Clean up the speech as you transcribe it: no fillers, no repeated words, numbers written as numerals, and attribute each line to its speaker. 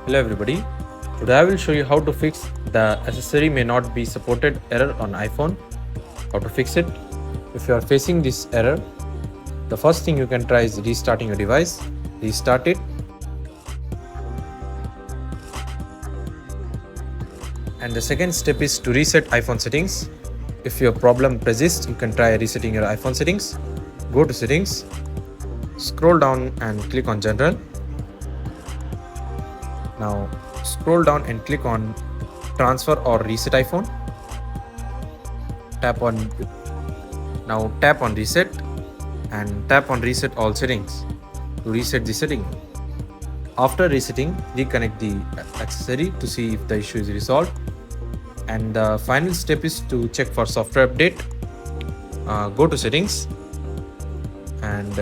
Speaker 1: Hello everybody. Today I will show you how to fix the accessory may not be supported error on iPhone. How to fix it. If you are facing this error, the first thing you can try is restarting your device. Restart it. And the second step is to reset iPhone settings. If your problem persists, you can try resetting your iPhone settings. Go to settings, scroll down and click on general. Now scroll down and click on transfer or reset iPhone. Tap on reset and tap on reset all settings to reset the setting. After resetting, reconnect the accessory to see if the issue is resolved. And the final step is to check for software update. Go to settings and